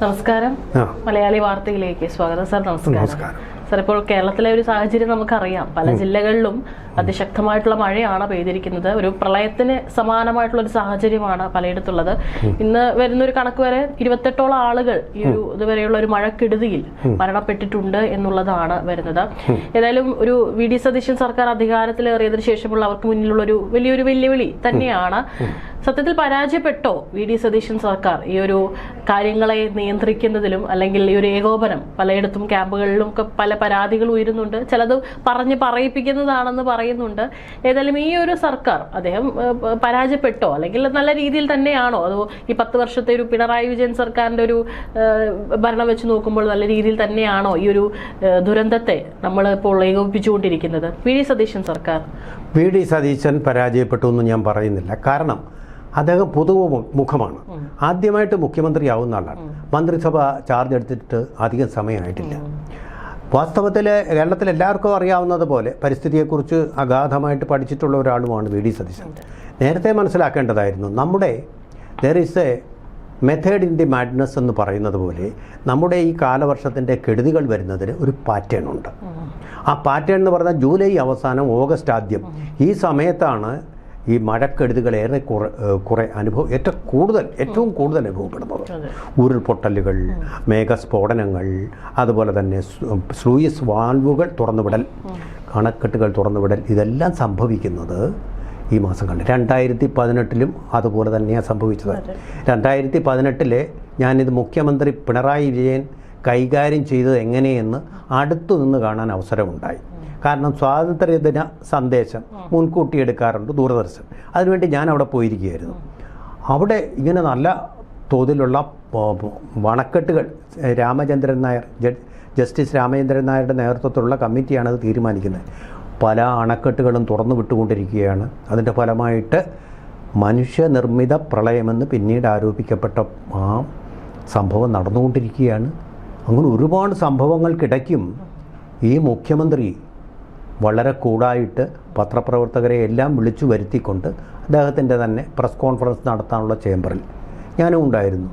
നമസ്കാരം. മലയാളി വാർത്തയിലേക്ക് സ്വാഗതം സർ. നമസ്കാരം സർ. ഇപ്പോൾ കേരളത്തിലെ ഒരു സാഹചര്യം നമുക്കറിയാം. പല ജില്ലകളിലും അതിശക്തമായിട്ടുള്ള മഴയാണ് പെയ്തിരിക്കുന്നത്. ഒരു പ്രളയത്തിന് സമാനമായിട്ടുള്ള ഒരു സാഹചര്യമാണ് പലയിടത്തുള്ളത്. ഇന്ന് വരുന്നൊരു കണക്ക് വരെ 28ഓളം ആളുകൾ ഈ ഒരു ഇതുവരെയുള്ള ഒരു മഴക്കെടുതിയിൽ മരണപ്പെട്ടിട്ടുണ്ട് എന്നുള്ളതാണ് വരുന്നത്. ഏതായാലും ഒരു വി.ഡി. സതീശൻ സർക്കാർ അധികാരത്തിലേറിയതിനു ശേഷമുള്ള അവർക്ക് മുന്നിലുള്ള ഒരു വലിയൊരു വെല്ലുവിളി തന്നെയാണ്. സത്യത്തിൽ പരാജയപ്പെട്ടോ വി.ഡി. സതീശൻ സർക്കാർ ഈ ഒരു കാര്യങ്ങളെ നിയന്ത്രിക്കുന്നതിലും, അല്ലെങ്കിൽ ഈ ഒരു ഏകോപനം? പലയിടത്തും ക്യാമ്പുകളിലും ഒക്കെ പല പരാതികൾ ഉയരുന്നുണ്ട്. ചിലത് പറയിപ്പിക്കുന്നതാണെന്ന് പറയുന്നുണ്ട്. ഏതായാലും ഈ ഒരു സർക്കാർ അദ്ദേഹം പരാജയപ്പെട്ടോ, അല്ലെങ്കിൽ നല്ല രീതിയിൽ തന്നെയാണോ? അതോ ഈ 10 വർഷത്തെ ഒരു പിണറായി വിജയൻ സർക്കാരിന്റെ ഒരു ഭരണം വെച്ച് നോക്കുമ്പോൾ നല്ല രീതിയിൽ തന്നെയാണോ ഈ ഒരു ദുരന്തത്തെ നമ്മൾ ഇപ്പോൾ ഏകോപിപ്പിച്ചുകൊണ്ടിരിക്കുന്നത്? വി.ഡി. സതീശൻ സർക്കാർ വി.ഡി. സതീശൻ പരാജയപ്പെട്ടു എന്ന് ഞാൻ പറയുന്നില്ല. കാരണം അദ്ദേഹം പൊതുമുഖമാണ്. ആദ്യമായിട്ട് മുഖ്യമന്ത്രിയാവുന്ന ആളാണ്. മന്ത്രിസഭ ചാർജ് എടുത്തിട്ട് അധികം സമയമായിട്ടില്ല. വാസ്തവത്തിൽ കേരളത്തിൽ എല്ലാവർക്കും അറിയാവുന്നതുപോലെ പരിസ്ഥിതിയെക്കുറിച്ച് അഗാധമായിട്ട് പഠിച്ചിട്ടുള്ള ഒരാളുമാണ് വി.ഡി. സതീശൻ. നേരത്തെ മനസ്സിലാക്കേണ്ടതായിരുന്നു, നമ്മുടെ there is A method in the madness എന്ന് പറയുന്നത് പോലെ നമ്മുടെ ഈ കാലവർഷത്തിൻ്റെ കെടുതികൾ വരുന്നതിന് ഒരു പാറ്റേൺ ഉണ്ട്. ആ പാറ്റേൺ എന്ന് പറഞ്ഞാൽ ജൂലൈ അവസാനം ഓഗസ്റ്റ് ആദ്യം ഈ സമയത്താണ് ഈ മഴക്കെടുതികൾ കുറെ ഏറ്റവും കൂടുതൽ അനുഭവപ്പെടുന്നത്. ഉരുൾപൊട്ടലുകൾ, മേഘസ്ഫോടനങ്ങൾ, അതുപോലെ തന്നെ സ്ലൂയിസ് വാൽവുകൾ തുറന്നുവിടൽ, അണക്കെട്ടുകൾ തുറന്നുവിടൽ, ഇതെല്ലാം സംഭവിക്കുന്നത് ഈ മാസങ്ങളിൽ. 2018 അതുപോലെ തന്നെയാണ് സംഭവിച്ചത്. 2018 ഞാനിത് മുഖ്യമന്ത്രി പിണറായി വിജയൻ കൈകാര്യം ചെയ്തത് എങ്ങനെയെന്ന് അടുത്തു നിന്ന് കാണാൻ അവസരമുണ്ടായി. കാരണം സ്വാതന്ത്ര്യദിന സന്ദേശം മുൻകൂട്ടി എടുക്കാറുണ്ട് ദൂരദർശൻ. അതിനുവേണ്ടി ഞാൻ അവിടെ പോയിരിക്കുകയായിരുന്നു. അവിടെ ഇങ്ങനെ നല്ല തോതിലുള്ള അണക്കെട്ടുകൾ രാമചന്ദ്രൻ നായർ, ജസ്റ്റിസ് രാമചന്ദ്രൻ നായരുടെ നേതൃത്വത്തിലുള്ള കമ്മിറ്റിയാണത് തീരുമാനിക്കുന്നത്. പല അണക്കെട്ടുകളും തുറന്നു വിട്ടുകൊണ്ടിരിക്കുകയാണ്. അതിൻ്റെ ഫലമായിട്ട് മനുഷ്യനിർമ്മിത പ്രളയമെന്ന് പിന്നീട് ആരോപിക്കപ്പെട്ട ആ സംഭവം നടന്നുകൊണ്ടിരിക്കുകയാണ്. അങ്ങനെ ഒരുപാട് സംഭവങ്ങൾക്കിടയ്ക്കും ഈ മുഖ്യമന്ത്രി വളരെ കൂളായിട്ട് പത്രപ്രവർത്തകരെ എല്ലാം വിളിച്ചു വരുത്തിക്കൊണ്ട് അദ്ദേഹത്തിൻ്റെ തന്നെ പ്രസ് കോൺഫറൻസ് നടത്താനുള്ള ചേംബറിൽ ഞാനും ഉണ്ടായിരുന്നു.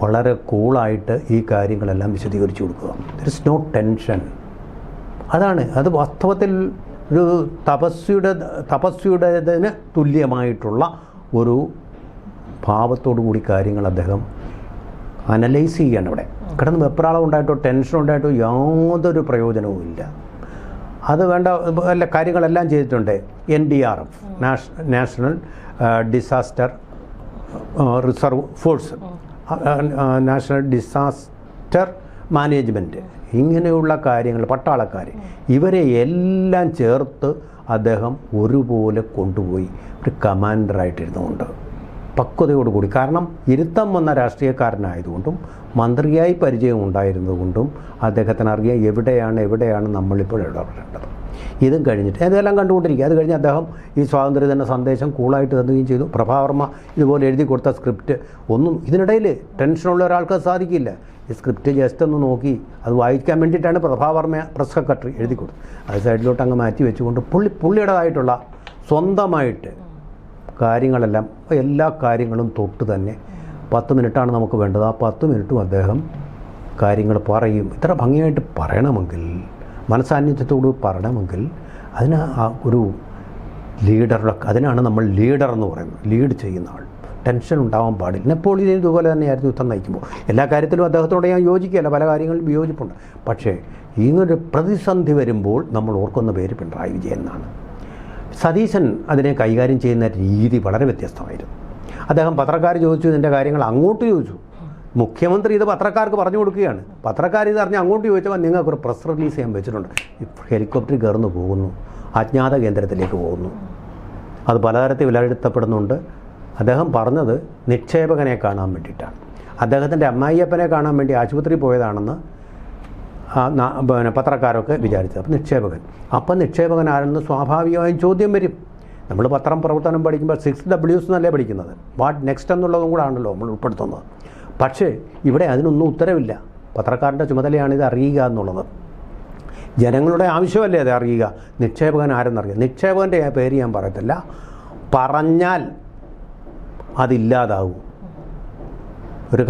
വളരെ കൂളായിട്ട് ഈ കാര്യങ്ങളെല്ലാം വിശദീകരിച്ചു കൊടുക്കുക. There is no tension. അത് വാസ്തവത്തിൽ ഒരു തപസ്വിയുടേതിന് തുല്യമായിട്ടുള്ള ഒരു ഭാവത്തോടു കൂടി കാര്യങ്ങൾ അദ്ദേഹം അനലൈസ് ചെയ്യാണ്. അവിടെ കിടന്ന് വെപ്രാളം ഉണ്ടായിട്ടോ ടെൻഷൻ ഉണ്ടായിട്ടോ യാതൊരു പ്രയോജനവും ഇല്ല. അത് വേണ്ട എല്ലാ കാര്യങ്ങളെല്ലാം ചെയ്തിട്ടുണ്ട്. NDRF, national disaster reserve force, national disaster management, ഇങ്ങനെയുള്ള കാര്യങ്ങൾ, പട്ടാളക്കാർ, ഇവരെ എല്ലാം ചേർത്ത് അദ്ദേഹം ഒരുപോലെ കൊണ്ടുപോയി ഒരു കമാൻഡറായിട്ടിരുന്നുകൊണ്ട് പക്വതയോടുകൂടി. കാരണം ഇരുത്തം വന്ന രാഷ്ട്രീയക്കാരനായതുകൊണ്ടും മന്ത്രിയായി പരിചയം ഉണ്ടായിരുന്നതുകൊണ്ടും അദ്ദേഹത്തിന് അറിയാം എവിടെയാണ് നമ്മളിപ്പോൾ ഇടപെടേണ്ടത്. ഇതും കഴിഞ്ഞിട്ട് ഇതെല്ലാം കണ്ടുകൊണ്ടിരിക്കുക. അത് കഴിഞ്ഞ് അദ്ദേഹം ഈ സ്വാതന്ത്ര്യദിന സന്ദേശം കൂളായിട്ട് തന്നുകയും ചെയ്തു. പ്രഭാവർമ്മ ഇതുപോലെ എഴുതി കൊടുത്ത സ്ക്രിപ്റ്റ് ഒന്നും ഇതിനിടയിൽ ടെൻഷനുള്ള ഒരാൾക്ക് സാധിക്കില്ല. ഈ സ്ക്രിപ്റ്റ് ജസ്റ്റ് ഒന്ന് നോക്കി അത് വായിക്കാൻ വേണ്ടിയിട്ടാണ് പ്രഭാവർമ്മ പ്രസ് സെക്രട്ടറി എഴുതി കൊടുത്തത്. അത് സൈഡിലോട്ട് അങ്ങ് മാറ്റി വെച്ചുകൊണ്ട് പുള്ളിയുടേതായിട്ടുള്ള സ്വന്തമായിട്ട് കാര്യങ്ങളെല്ലാം, എല്ലാ കാര്യങ്ങളും തൊട്ട് തന്നെ 10 മിനിറ്റാണ് നമുക്ക് വേണ്ടത്. ആ 10 മിനിറ്റും അദ്ദേഹം കാര്യങ്ങൾ പറയും. ഇത്ര ഭംഗിയായിട്ട് പറയണമെങ്കിൽ, മനസാന്നിധ്യത്തോട് പറയണമെങ്കിൽ അതിന് ഒരു അതിനാണ് നമ്മൾ ലീഡർ എന്ന് പറയുന്നത്. ലീഡ് ചെയ്യുന്ന ആൾ. ടെൻഷൻ ഉണ്ടാവാൻ പാടില്ല. നെപ്പോളിയൻ ഇതുപോലെ തന്നെയായിരുന്നു യുദ്ധം നയിക്കുമ്പോൾ. എല്ലാ കാര്യത്തിലും അദ്ദേഹത്തോടെ ഞാൻ യോജിക്കുകയല്ല, പല കാര്യങ്ങളിലും വിയോജിപ്പുണ്ട്. പക്ഷേ ഇങ്ങനൊരു പ്രതിസന്ധി വരുമ്പോൾ നമ്മൾ ഓർക്കുന്ന പേര് പിണറായി വിജയൻ എന്നാണ്. സതീശൻ അതിനെ കൈകാര്യം ചെയ്യുന്ന രീതി വളരെ വ്യത്യസ്തമായിരുന്നു. അദ്ദേഹം പത്രക്കാർ ചോദിച്ചു ഇതിൻ്റെ കാര്യങ്ങൾ അങ്ങോട്ട് ചോദിച്ചു. മുഖ്യമന്ത്രി ഇത് പത്രക്കാർക്ക് പറഞ്ഞു കൊടുക്കുകയാണ്. പത്രക്കാർ ഇത് അറിഞ്ഞ് അങ്ങോട്ട് ചോദിച്ചപ്പോൾ നിങ്ങൾക്കൊരു പ്രസ് റിലീസ് ചെയ്യാൻ വെച്ചിട്ടുണ്ട്. ഹെലികോപ്റ്ററിൽ കയറുന്നു പോകുന്നു, അജ്ഞാത കേന്ദ്രത്തിലേക്ക് പോകുന്നു. അത് പലതരത്തിൽ വിലയിരുത്തപ്പെടുന്നുണ്ട്. അദ്ദേഹം പറഞ്ഞത് നിക്ഷേപകനെ കാണാൻ വേണ്ടിയിട്ടാണ്. അദ്ദേഹത്തിൻ്റെ അമ്മായിയപ്പനെ കാണാൻ വേണ്ടി ആശുപത്രി പോയതാണെന്ന് പത്രക്കാരൊക്കെ വിചാരിച്ചത്. അപ്പം നിക്ഷേപകൻ ആരെന്ന് സ്വാഭാവികമായും ചോദ്യം വരും. നമ്മൾ പത്രം പ്രവർത്തനം പഠിക്കുമ്പോൾ 6Ws എന്നല്ലേ പഠിക്കുന്നത്. വാട്ട് നെക്സ്റ്റ് എന്നുള്ളതും കൂടെ ആണല്ലോ നമ്മൾ ഉൾപ്പെടുത്തുന്നത്. പക്ഷേ ഇവിടെ അതിനൊന്നും ഉത്തരവില്ല. പത്രക്കാരൻ്റെ ചുമതലയാണ് ഇത് അറിയുക എന്നുള്ളത്. ജനങ്ങളുടെ ആവശ്യമല്ലേ അത് അറിയുക. നിക്ഷേപകൻ ആരെന്നറിയുക. നിക്ഷേപകൻ്റെ പേര് ഞാൻ പറയത്തില്ല, പറഞ്ഞാൽ അതില്ലാതാവും. ഒരു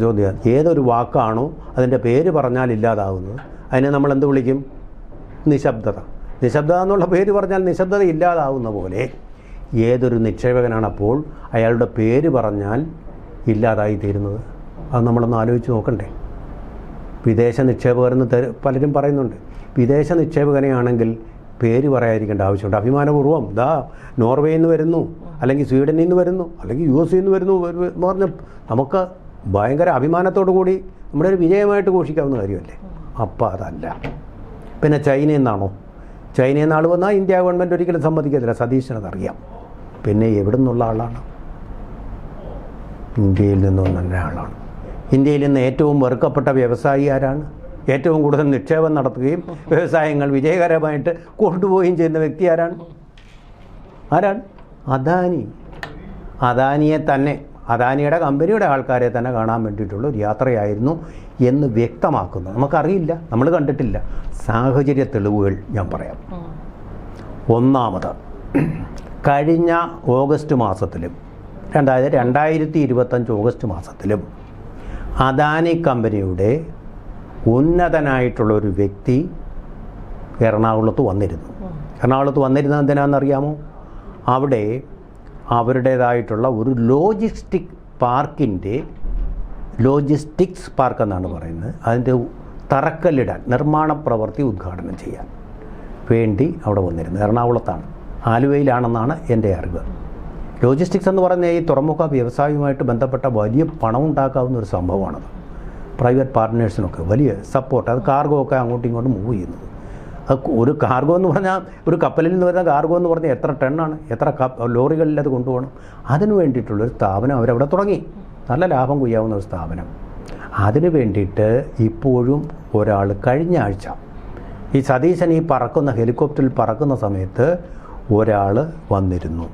ചോദ്യം, ഏതൊരു വാക്കാണോ അതിൻ്റെ പേര് പറഞ്ഞാൽ ഇല്ലാതാവുന്നത് അതിനെ നമ്മൾ എന്ത് വിളിക്കും? നിശബ്ദത. നിശബ്ദത എന്നുള്ള പേര് പറഞ്ഞാൽ നിശബ്ദത ഇല്ലാതാവുന്ന പോലെ ഏതൊരു നിക്ഷേപകനാണപ്പോൾ അയാളുടെ പേര് പറഞ്ഞാൽ ഇല്ലാതായി തീരുന്നത്? അത് നമ്മളൊന്ന് ആലോചിച്ച് നോക്കണ്ടേ? വിദേശ നിക്ഷേപകരെന്ന് പലരും പറയുന്നുണ്ട്. വിദേശ നിക്ഷേപകനെയാണെങ്കിൽ പേര് പറയാതിരിക്കേണ്ട ആവശ്യമുണ്ട്. അഭിമാനപൂർവ്വം നോർവേയിൽ നിന്ന് വരുന്നു, അല്ലെങ്കിൽ സ്വീഡനിൽ നിന്ന് വരുന്നു, അല്ലെങ്കിൽ US നിന്ന് വരുന്നു എന്ന് പറഞ്ഞ് നമുക്ക് ഭയങ്കര അഭിമാനത്തോടു കൂടി നമ്മുടെ ഒരു വിജയമായിട്ട് ഘോഷിക്കാവുന്ന കാര്യമല്ലേ? അപ്പോൾ അതല്ല. പിന്നെ ചൈനയിൽ നിന്നാണോ? ചൈനയിൽ നിന്ന് ആൾ വന്നാൽ ഇന്ത്യ ഗവൺമെൻറ് ഒരിക്കലും സമ്മതിക്കത്തില്ല. സതീശനതറിയാം. പിന്നെ എവിടെ നിന്നുള്ള ആളാണ്? ഇന്ത്യയിൽ നിന്ന് വന്ന ആളാണ്. ഇന്ത്യയിൽ നിന്ന് ഏറ്റവും വെറുക്കപ്പെട്ട വ്യവസായി ആരാണ്? ഏറ്റവും കൂടുതൽ നിക്ഷേപം നടത്തുകയും വ്യവസായങ്ങൾ വിജയകരമായിട്ട് കൊണ്ടുപോവുകയും ചെയ്യുന്ന വ്യക്തി ആരാണ്? അദാനി. അദാനിയുടെ കമ്പനിയുടെ ആൾക്കാരെ തന്നെ കാണാൻ വേണ്ടിയിട്ടുള്ള ഒരു യാത്രയായിരുന്നു എന്ന് വ്യക്തമാക്കുന്നു. നമുക്കറിയില്ല, നമ്മൾ കണ്ടിട്ടില്ല. സാഹചര്യ തെളിവുകൾ ഞാൻ പറയാം. ഒന്നാമത്, കഴിഞ്ഞ ഓഗസ്റ്റ് മാസത്തിലും 2025 ഓഗസ്റ്റ് മാസത്തിലും അദാനി കമ്പനിയുടെ ഉന്നതനായിട്ടുള്ള ഒരു വ്യക്തി എറണാകുളത്ത് വന്നിരുന്നു. എറണാകുളത്ത് വന്നിരുന്നത് എന്തിനാണെന്നറിയാമോ? അവിടെ അവരുടേതായിട്ടുള്ള ഒരു ലോജിസ്റ്റിക്സ് പാർക്ക് എന്നാണ് പറയുന്നത്, അതിൻ്റെ തറക്കല്ലിടാൻ, നിർമ്മാണ പ്രവൃത്തി ഉദ്ഘാടനം ചെയ്യാൻ വേണ്ടി അവിടെ വന്നിരുന്നു. എറണാകുളത്താണ്, ആലുവയിലാണെന്നാണ് എൻ്റെ അറിവ്. ലോജിസ്റ്റിക്സ് എന്ന് പറഞ്ഞാൽ ഈ തുറമുഖ വ്യവസായവുമായിട്ട് ബന്ധപ്പെട്ട വലിയ പണം ഉണ്ടാക്കാവുന്ന ഒരു സംഭവമാണത്. പ്രൈവറ്റ് പാർട്ട്നേഴ്സിനൊക്കെ വലിയ സപ്പോർട്ട്. അത് കാർഗോ ഒക്കെ അങ്ങോട്ടും ഇങ്ങോട്ടും മൂവ് ചെയ്യുന്നത്. അത് ഒരു കാർഗോ എന്ന് പറഞ്ഞാൽ, ഒരു കപ്പലിൽ നിന്ന് വരുന്ന കാർഗോ എന്ന് പറഞ്ഞാൽ എത്ര ടണ്ണാണ്, എത്ര ലോറികളിൽ അത് കൊണ്ടുപോകണം. അതിന് വേണ്ടിയിട്ടുള്ളൊരു സ്ഥാപനം അവരവിടെ തുടങ്ങി. നല്ല ലാഭം കൊയ്യാവുന്ന ഒരു സ്ഥാപനം. അതിന് വേണ്ടിയിട്ട് ഇപ്പോഴും ഒരാൾ കഴിഞ്ഞ ആഴ്ച ഈ സതീശൻ ഈ പറക്കുന്ന ഹെലികോപ്റ്ററിൽ പറക്കുന്ന സമയത്ത് ഒരാൾ വന്നിരുന്നു.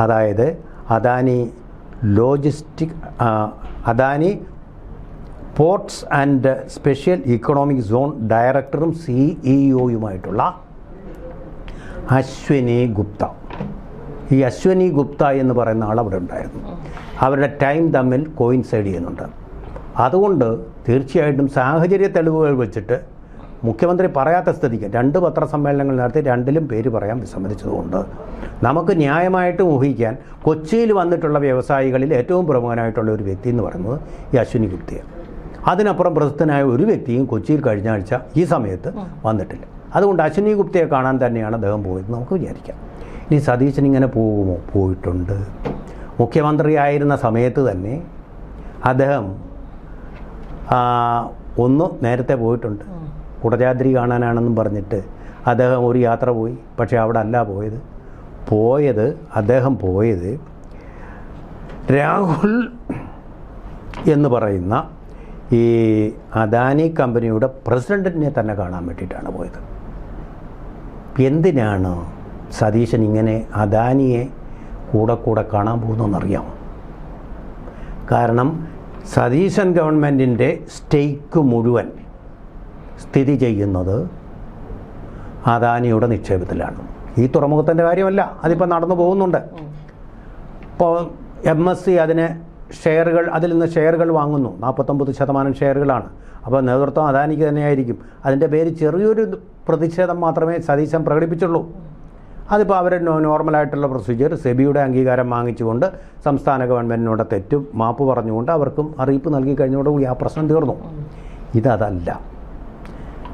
അതായത് Adani ports and special economic zone ഡയറക്ടറും CEO-യുമായിട്ടുള്ള അശ്വനി ഗുപ്ത. ഈ അശ്വനി ഗുപ്ത എന്ന് പറയുന്ന ആൾ അവിടെ ഉണ്ടായിരുന്നു. അവരുടെ ടൈം തമ്മിൽ കോയിൻസൈഡ് ചെയ്യുന്നുണ്ട്. അതുകൊണ്ട് തീർച്ചയായിട്ടും സാഹചര്യ തെളിവുകൾ വെച്ചിട്ട് മുഖ്യമന്ത്രി പറയാത്ത സ്ഥിതിക്ക് 2 പത്രസമ്മേളനങ്ങൾ നടത്തി 2ലും പേര് പറയാൻ വിസമ്മതിച്ചതുകൊണ്ട് നമുക്ക് ന്യായമായിട്ട് ഊഹിക്കാൻ കൊച്ചിയിൽ വന്നിട്ടുള്ള വ്യവസായികളിൽ ഏറ്റവും പ്രമുഖനായിട്ടുള്ള ഒരു വ്യക്തി എന്ന് പറയുന്നത് ഈ അശ്വനി ഗുപ്തയാണ്. അതിനപ്പുറം പ്രസിദ്ധനായ ഒരു വ്യക്തിയും കൊച്ചിയിൽ കഴിഞ്ഞ ആഴ്ച ഈ സമയത്ത് വന്നിട്ടില്ല. അതുകൊണ്ട് അശ്വനി ഗുപ്തയെ കാണാൻ തന്നെയാണ് അദ്ദേഹം പോയത് നമുക്ക് വിചാരിക്കാം. ഇനി സതീശൻ ഇങ്ങനെ പോകുമോ? പോയിട്ടുണ്ട്. മുഖ്യമന്ത്രിയായിരുന്ന സമയത്ത് തന്നെ അദ്ദേഹം ഒന്ന് നേരത്തെ പോയിട്ടുണ്ട്. കുടജാദ്രി കാണാനാണെന്നും പറഞ്ഞിട്ട് അദ്ദേഹം ഒരു യാത്ര പോയി. പക്ഷേ അവിടെ അല്ല അദ്ദേഹം പോയത് രാഹുൽ എന്ന് പറയുന്ന ഈ അദാനി കമ്പനിയുടെ പ്രസിഡൻറ്റിനെ തന്നെ കാണാൻ വേണ്ടിയിട്ടാണ് പോയത്. എന്തിനാണ് സതീശൻ ഇങ്ങനെ അദാനിയെ കൂടെ കാണാൻ പോകുന്നതെന്നറിയാമോ? കാരണം സതീശൻ ഗവൺമെൻറ്റിൻ്റെ സ്റ്റേക്ക് മുഴുവൻ സ്ഥിതി ചെയ്യുന്നത് അദാനിയുടെ നിക്ഷേപത്തിലാണ്. ഈ തുറമുഖത്തിൻ്റെ കാര്യമല്ല, അതിപ്പോൾ നടന്നു പോകുന്നുണ്ട്. ഇപ്പോൾ MSC അതിന് ഷെയറുകൾ, അതിൽ നിന്ന് ഷെയറുകൾ വാങ്ങുന്നു. 49% ഷെയറുകളാണ്. അപ്പോൾ നേതൃത്വം അദാനിക്ക് തന്നെയായിരിക്കും. അതിൻ്റെ പേര് ചെറിയൊരു പ്രതിഷേധം മാത്രമേ സതീശൻ പ്രകടിപ്പിച്ചുള്ളൂ. അതിപ്പോൾ അവർ നോർമലായിട്ടുള്ള പ്രൊസീജിയർ, സെബിയുടെ അംഗീകാരം വാങ്ങിച്ചുകൊണ്ട് സംസ്ഥാന ഗവൺമെൻറ്റിനോട് മാപ്പ് പറഞ്ഞുകൊണ്ട് അവർക്കും അറിയിപ്പ് നൽകി കഴിഞ്ഞതോടുകൂടി ആ പ്രശ്നം തീർന്നു. ഇതല്ല.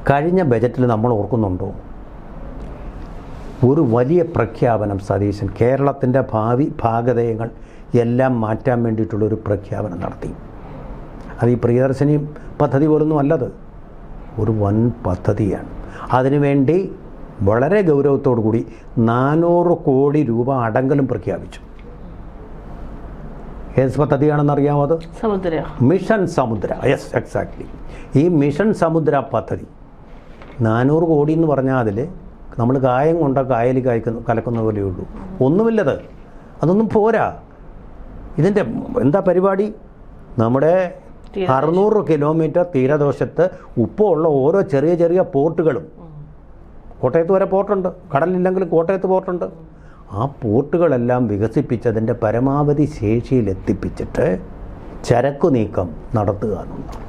കഴിഞ്ഞ ബജറ്റിൽ നമ്മൾ ഓർക്കുന്നുണ്ടോ? ഒരു വലിയ പ്രഖ്യാപനം സതീശൻ കേരളത്തിൻ്റെ ഭാഗധേയങ്ങൾ എല്ലാം മാറ്റാൻ വേണ്ടിയിട്ടുള്ളൊരു പ്രഖ്യാപനം നടത്തി. അത് ഈ പ്രിയദർശിനി പദ്ധതി പോലൊന്നും അല്ലത്, ഒരു വൻ പദ്ധതിയാണ്. അതിനുവേണ്ടി വളരെ ഗൗരവത്തോടു കൂടി 400 കോടി രൂപ അടങ്കലും പ്രഖ്യാപിച്ചു. ഏത് പദ്ധതിയാണെന്നറിയാമോ? അത് മിഷൻ സമുദ്ര. Yes, exactly. ഈ മിഷൻ സമുദ്ര പദ്ധതി 400 കോടി എന്ന് പറഞ്ഞാൽ അതിൽ നമ്മൾ കായം കൊണ്ട കായൽ കലക്കുന്ന പോലെയുള്ളൂ. ഒന്നുമില്ലത്. അതൊന്നും പോരാ. ഇതിൻ്റെ എന്താ പരിപാടി? നമ്മുടെ 600 കിലോമീറ്റർ തീരദേശത്ത് ഉപ്പുള്ള ഓരോ ചെറിയ പോർട്ടുകളും, കോട്ടയത്ത് വരെ പോർട്ടുണ്ട്, കടലില്ലെങ്കിലും കോട്ടയത്ത് പോർട്ടുണ്ട്, ആ പോർട്ടുകളെല്ലാം വികസിപ്പിച്ചതിൻ്റെ പരമാവധി ശേഷിയിലെത്തിപ്പിച്ചിട്ട് ചരക്കു നീക്കം നടത്തുക എന്നുള്ളതാണ്.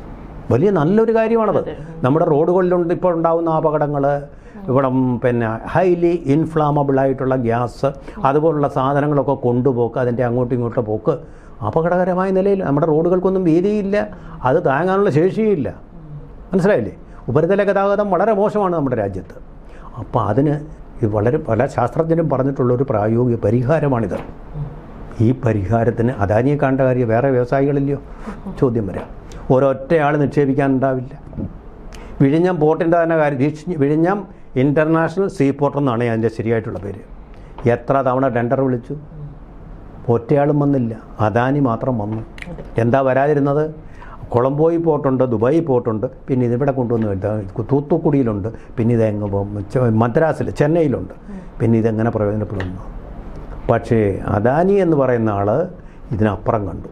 വലിയ നല്ലൊരു കാര്യമാണത്. നമ്മുടെ റോഡുകളിലുണ്ട് ഇപ്പോൾ ഉണ്ടാകുന്ന അപകടങ്ങൾ, ഇവിടെ പിന്നെ ഹൈലി ഇൻഫ്ലാമബിളായിട്ടുള്ള ഗ്യാസ് അതുപോലുള്ള സാധനങ്ങളൊക്കെ കൊണ്ടുപോക്ക്, അതിൻ്റെ അങ്ങോട്ടും ഇങ്ങോട്ടും പോക്ക് അപകടകരമായ നിലയിൽ. നമ്മുടെ റോഡുകൾക്കൊന്നും വീതിയില്ല, അത് താങ്ങാനുള്ള ശേഷിയില്ല. മനസ്സിലായില്ലേ? ഉപരിതല ഗതാഗതം വളരെ മോശമാണ് നമ്മുടെ രാജ്യത്ത്. അപ്പോൾ അതിന് വളരെ പല ശാസ്ത്രജ്ഞരും പറഞ്ഞിട്ടുള്ളൊരു പ്രായോഗിക പരിഹാരമാണിത്. ഈ പരിഹാരത്തിന് അദാനിയെ കാണേണ്ട കാര്യം വേറെ വ്യവസായികളില്ലയോ? ചോദ്യം വരാം. ഒരൊറ്റയാൾ നിക്ഷേപിക്കാനുണ്ടാവില്ല. വിഴിഞ്ഞം പോർട്ടിൻ്റെ തന്നെ കാര്യം, വിഴിഞ്ഞം ഇൻ്റർനാഷണൽ സീ പോർട്ട് എന്നാണ് അതിൻ്റെ ശരിയായിട്ടുള്ള പേര്. എത്ര തവണ ടെൻഡർ വിളിച്ചു, ഒറ്റയാളും വന്നില്ല. അദാനി മാത്രം വന്നു. എന്താ വരാതിരുന്നത്? കൊളംബോയി പോർട്ടുണ്ട്, ദുബായ് പോർട്ടുണ്ട്, പിന്നെ ഇതിവിടെ കൊണ്ടുവന്ന് തൂത്തുക്കുടിയിലുണ്ട്, പിന്നെ ഇതെങ്ങ് മദ്രാസിൽ ചെന്നൈയിലുണ്ട്. പിന്നെ ഇതെങ്ങനെ പ്രയോജനപ്പെടുന്നു? പക്ഷേ അദാനി എന്ന് പറയുന്ന ആൾ ഇതിനപ്പുറം കണ്ടു.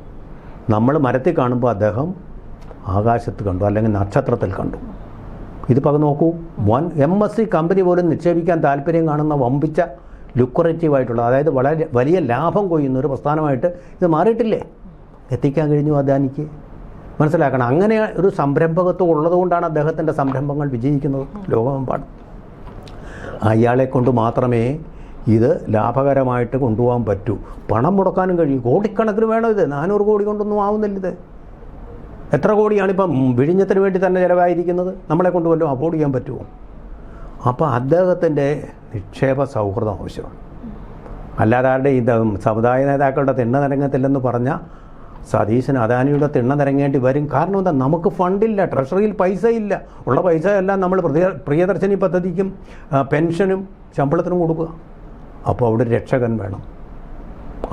നമ്മൾ മരത്തിൽ കാണുമ്പോൾ അദ്ദേഹം ആകാശത്ത് കണ്ടു, അല്ലെങ്കിൽ നക്ഷത്രത്തിൽ കണ്ടു. ഇത് പക നോക്കൂ, MSC കമ്പനി പോലും നിക്ഷേപിക്കാൻ താല്പര്യം കാണുന്ന വമ്പിച്ച ലുക്രേറ്റീവായിട്ടുള്ള, അതായത് വളരെ വലിയ ലാഭം കൊയ്യുന്ന ഒരു പ്രസ്ഥാനമായിട്ട് ഇത് മാറിയിട്ടില്ലേ? എത്തിക്കാൻ കഴിഞ്ഞു അദാനിക്ക്. മനസ്സിലാക്കണം. അങ്ങനെ ഒരു സംരംഭകത്വം ഉള്ളതുകൊണ്ടാണ് അദ്ദേഹത്തിൻ്റെ സംരംഭങ്ങൾ വിജയിക്കുന്നത് ലോകമെമ്പാടും. അയാളെ കൊണ്ട് മാത്രമേ ഇത് ലാഭകരമായിട്ട് കൊണ്ടുപോകാൻ പറ്റൂ. പണം മുടക്കാനും കഴിയും. കോടിക്കണക്കിന് വേണം ഇത്. 400 കോടി കൊണ്ടൊന്നും ആവുന്നില്ല ഇത്. എത്ര കോടിയാണിപ്പം വിഴിഞ്ഞത്തിന് വേണ്ടി തന്നെ ചിലവായിരിക്കുന്നത്? നമ്മളെ കൊണ്ട് വല്ലതും അഫോർഡ് ചെയ്യാൻ പറ്റുമോ? അപ്പോൾ അദ്ദേഹത്തിൻ്റെ നിക്ഷേപ സൗഹൃദം ആവശ്യമാണ്. അല്ലാതെ ആരുടെ ഇത് സമുദായ നേതാക്കളുടെ തിണ്ണ നിരങ്ങത്തില്ലെന്ന് പറഞ്ഞാൽ സതീശന് അദാനിയുടെ തിണ്ണ നിരങ്ങേണ്ടി വരും. കാരണം എന്താ? നമുക്ക് ഫണ്ടില്ല, ട്രഷറിയിൽ പൈസ ഇല്ല. ഉള്ള പൈസ എല്ലാം നമ്മൾ പ്രിയദർശിനി പദ്ധതിക്കും പെൻഷനും ശമ്പളത്തിനും കൊടുക്കുക. അപ്പോൾ അവിടെ രക്ഷകൻ വേണം.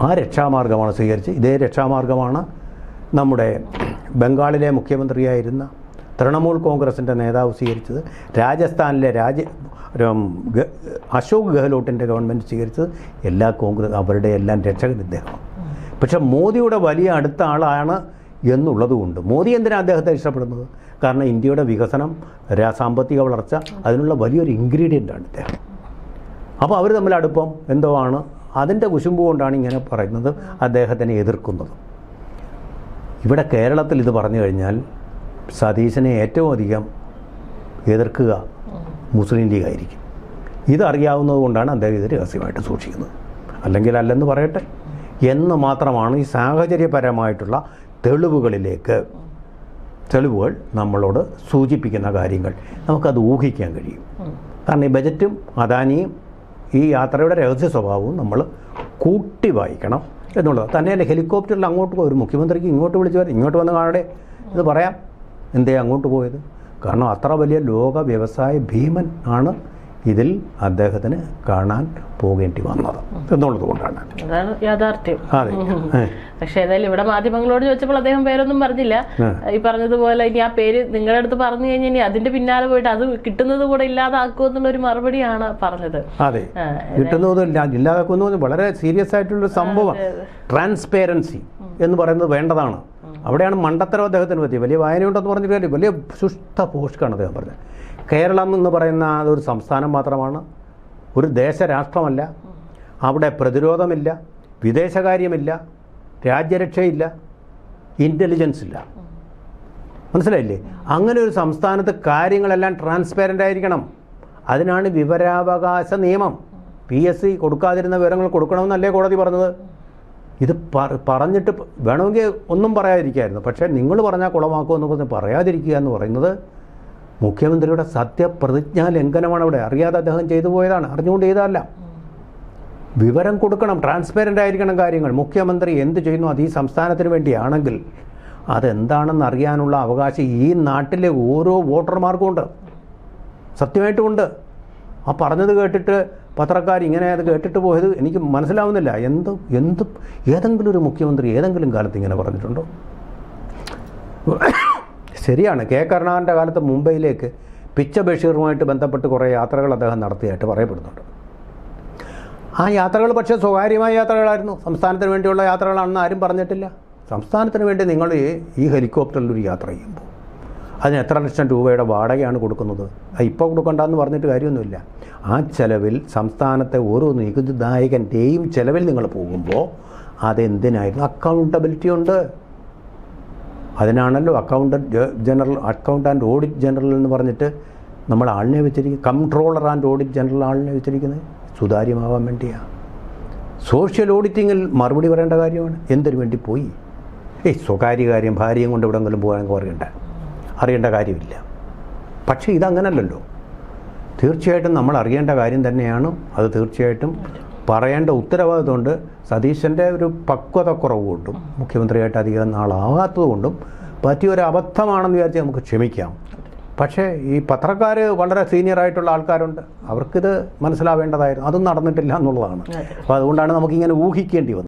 ആ രക്ഷാമാർഗമാണ് സ്വീകരിച്ച്. ഇതേ രക്ഷാമാർഗമാണ് നമ്മുടെ ബംഗാളിലെ മുഖ്യമന്ത്രിയായിരുന്ന തൃണമൂൽ കോൺഗ്രസിൻ്റെ നേതാവ് സ്വീകരിച്ചത്. രാജസ്ഥാനിലെ അശോക് ഗെഹ്ലോട്ടിൻ്റെ ഗവൺമെൻറ് സ്വീകരിച്ചത്. എല്ലാ കോൺഗ്രസ് അവരുടെ എല്ലാം രക്ഷകൻ ഇദ്ദേഹം. പക്ഷെ മോദിയുടെ വലിയ അടുത്ത ആളാണ് എന്നുള്ളതുകൊണ്ട് മോദി എന്തിനാണ് അദ്ദേഹത്തെ ഇഷ്ടപ്പെടുന്നത്? കാരണം ഇന്ത്യയുടെ വികസനം, സാമ്പത്തിക വളർച്ച, അതിനുള്ള വലിയൊരു ഇൻഗ്രീഡിയൻ്റാണ് ഇദ്ദേഹം. അപ്പോൾ അവർ തമ്മിൽ അടുപ്പം എന്തോ ആണ്. അതിൻ്റെ കുശുമ്പ് കൊണ്ടാണ് ഇങ്ങനെ പറയുന്നത്, അദ്ദേഹത്തിനെ എതിർക്കുന്നത്. ഇവിടെ കേരളത്തിൽ ഇത് പറഞ്ഞു കഴിഞ്ഞാൽ സതീശനെ ഏറ്റവും അധികം എതിർക്കുക മുസ്ലിം ലീഗ് ആയിരിക്കും. ഇതറിയാവുന്നത് കൊണ്ടാണ് അദ്ദേഹം ഇത് രഹസ്യമായിട്ട് സൂക്ഷിക്കുന്നത്. അല്ലെങ്കിൽ അല്ലെന്ന് പറയട്ടെ എന്ന് മാത്രമാണ് ഈ സാഹചര്യപരമായിട്ടുള്ള തെളിവുകൾ നമ്മളോട് സൂചിപ്പിക്കുന്ന കാര്യങ്ങൾ. നമുക്കത് ഊഹിക്കാൻ കഴിയും. കാരണം ഈ ബജറ്റും അദാനിയും ഈ യാത്രയുടെ രഹസ്യ സ്വഭാവവും നമ്മൾ കൂട്ടി വായിക്കണം എന്നുള്ളത്. തന്നെയല്ല, ഹെലികോപ്റ്ററിൽ അങ്ങോട്ട് ഒരു മുഖ്യമന്ത്രിക്ക് ഇങ്ങോട്ട് വിളിച്ചു വരാം, ഇങ്ങോട്ട് വന്ന് കാണടെ ഇത് പറയാം. എന്തേ അങ്ങോട്ട് പോയത്? കാരണം അത്ര വലിയ ലോക വ്യവസായ ഭീമൻ ആണ് ഇതിൽ അദ്ദേഹത്തിന് കാണാൻ പോകേണ്ടി വന്നത് എന്നുള്ളത് കൊണ്ടാണ്. അതാണ് യാഥാർത്ഥ്യം. അതെ. പക്ഷെ ഏതായാലും ഇവിടെ മാധ്യമങ്ങളോട് ചോദിച്ചപ്പോൾ അദ്ദേഹം പേരൊന്നും പറഞ്ഞില്ല. ഈ പറഞ്ഞതുപോലെ ഇനി ആ പേര് നിങ്ങളുടെ അടുത്ത് പറഞ്ഞു കഴിഞ്ഞാൽ ഇനി അതിന്റെ പിന്നാലെ പോയിട്ട് അത് കിട്ടുന്നത് കൂടെ ഇല്ലാതാക്കും എന്നുള്ളൊരു മറുപടിയാണ് പറഞ്ഞത്. അതെ, കിട്ടുന്നത് ഇല്ലാതാക്കുന്നത് വളരെ സീരിയസ് ആയിട്ടുള്ളൊരു സംഭവം. ട്രാൻസ്പെറൻസി എന്ന് പറയുന്നത് വേണ്ടതാണ്. അവിടെയാണ് മണ്ടത്തരം അദ്ദേഹത്തിന് പറ്റി. വലിയ വായനയുണ്ടെന്ന് പറഞ്ഞിട്ട് കാര്യം, വലിയ സുഷ്ട പോഷ്കാണ് അദ്ദേഹം പറഞ്ഞത്. കേരളം എന്ന് പറയുന്ന അതൊരു സംസ്ഥാനം മാത്രമാണ്, ഒരു ദേശരാഷ്ട്രമല്ല. അവിടെ പ്രതിരോധമില്ല, വിദേശകാര്യമില്ല, രാജ്യരക്ഷയില്ല, ഇൻ്റലിജൻസ് ഇല്ല. മനസ്സിലായില്ലേ? അങ്ങനെ ഒരു സംസ്ഥാനത്ത് കാര്യങ്ങളെല്ലാം ട്രാൻസ്പെറൻ്റ് ആയിരിക്കണം. അതിനാണ് വിവരാവകാശ നിയമം. PSC കൊടുക്കാതിരുന്ന വിവരങ്ങൾ കൊടുക്കണമെന്നല്ലേ കോടതി പറഞ്ഞത്? ഇത് പറഞ്ഞിട്ട് വേണമെങ്കിൽ ഒന്നും പറയാതിരിക്കായിരുന്നു. പക്ഷേ നിങ്ങൾ പറഞ്ഞാൽ കുളമാക്കുമെന്ന് പറഞ്ഞ് പറയാതിരിക്കുക എന്ന് പറയുന്നത് മുഖ്യമന്ത്രിയുടെ സത്യപ്രതിജ്ഞാ ലംഘനമാണ്. അവിടെ അറിയാതെ അദ്ദേഹം ചെയ്തു പോയതാണ്, അറിഞ്ഞുകൊണ്ട് ചെയ്തതല്ല. വിവരം കൊടുക്കണം, ട്രാൻസ്പെറൻ്റ് ആയിരിക്കണം കാര്യങ്ങൾ. മുഖ്യമന്ത്രി എന്ത് ചെയ്യുന്നു അത് ഈ സംസ്ഥാനത്തിന് വേണ്ടിയാണെങ്കിൽ അതെന്താണെന്ന് അറിയാനുള്ള അവകാശം ഈ നാട്ടിലെ ഓരോ വോട്ടർമാർക്കും ഉണ്ട്, സത്യമായിട്ടുമുണ്ട്. ആ പറഞ്ഞത് കേട്ടിട്ട് പത്രക്കാർ ഇങ്ങനെ അത് കേട്ടിട്ട് പോയത് എനിക്ക് മനസ്സിലാവുന്നില്ല. ഏതെങ്കിലും ഒരു മുഖ്യമന്ത്രി ഏതെങ്കിലും കാലത്ത് ഇങ്ങനെ പറഞ്ഞിട്ടുണ്ടോ? ശരിയാണ്, കെ കരുണാകരൻ്റെ കാലത്ത് മുംബൈയിലേക്ക് പിച്ച ബഷീറുമായിട്ട് ബന്ധപ്പെട്ട് കുറേ യാത്രകൾ അദ്ദേഹം നടത്തിയായിട്ട് പറയപ്പെടുന്നുണ്ട്. ആ യാത്രകൾ പക്ഷേ സ്വകാര്യമായ യാത്രകളായിരുന്നു, സംസ്ഥാനത്തിന് വേണ്ടിയുള്ള യാത്രകളാണെന്ന് ആരും പറഞ്ഞിട്ടില്ല. സംസ്ഥാനത്തിന് വേണ്ടി നിങ്ങൾ ഈ ഹെലികോപ്റ്ററിൽ ഒരു യാത്ര ചെയ്യുമ്പോൾ അതിന് എത്ര ലക്ഷം രൂപയുടെ വാടകയാണ് കൊടുക്കുന്നത്? അത് ഇപ്പോൾ കൊടുക്കണ്ടെന്ന് പറഞ്ഞിട്ട് കാര്യമൊന്നുമില്ല. ആ ചെലവിൽ സംസ്ഥാനത്തെ ഓരോ നികുതിദായകൻ്റെയും ചെലവിൽ നിങ്ങൾ പോകുമ്പോൾ അതെന്തിനായിരുന്നു? അക്കൗണ്ടബിലിറ്റി ഉണ്ട്. അതിനാണല്ലോ അക്കൗണ്ട് ആൻഡ് ഓഡിറ്റ് ജനറൽ എന്ന് പറഞ്ഞിട്ട് നമ്മൾ ആളിനെ വെച്ചിരിക്കുന്നത്, കംട്രോളർ ആൻഡ് ഓഡിറ്റ് ജനറൽ ആളിനെ വെച്ചിരിക്കുന്നത് സുതാര്യമാവാൻ വേണ്ടിയാണ്. സോഷ്യൽ ഓഡിറ്റിങ്ങിൽ മറുപടി പറയേണ്ട കാര്യമാണ്. എന്തിനു വേണ്ടി പോയി? സ്വകാര്യ കാര്യം, ഭാര്യയും കൊണ്ട് എവിടെയെങ്കിലും പോകാൻ അറിയേണ്ട കാര്യമില്ല. പക്ഷേ ഇതങ്ങനല്ലല്ലോ. തീർച്ചയായിട്ടും നമ്മൾ അറിയേണ്ട കാര്യം തന്നെയാണ്. അത് തീർച്ചയായിട്ടും പറയേണ്ട ഉത്തരവാദിത്വമുണ്ട്. സതീശൻ്റെ ഒരു പക്വത കുറവ് കൊണ്ടും മുഖ്യമന്ത്രിയായിട്ട് അധികം നാളാകാത്തതുകൊണ്ടും പറ്റിയൊരു അബദ്ധമാണെന്ന് വിചാരിച്ച് നമുക്ക് ക്ഷമിക്കാം. പക്ഷേ ഈ പത്രക്കാർ വളരെ സീനിയറായിട്ടുള്ള ആൾക്കാരുണ്ട്, അവർക്കിത് മനസ്സിലാവേണ്ടതായിരുന്നു. അതും നടന്നിട്ടില്ല എന്നുള്ളതാണ്. അപ്പോൾ അതുകൊണ്ടാണ് നമുക്കിങ്ങനെ ഊഹിക്കേണ്ടി വന്നത്.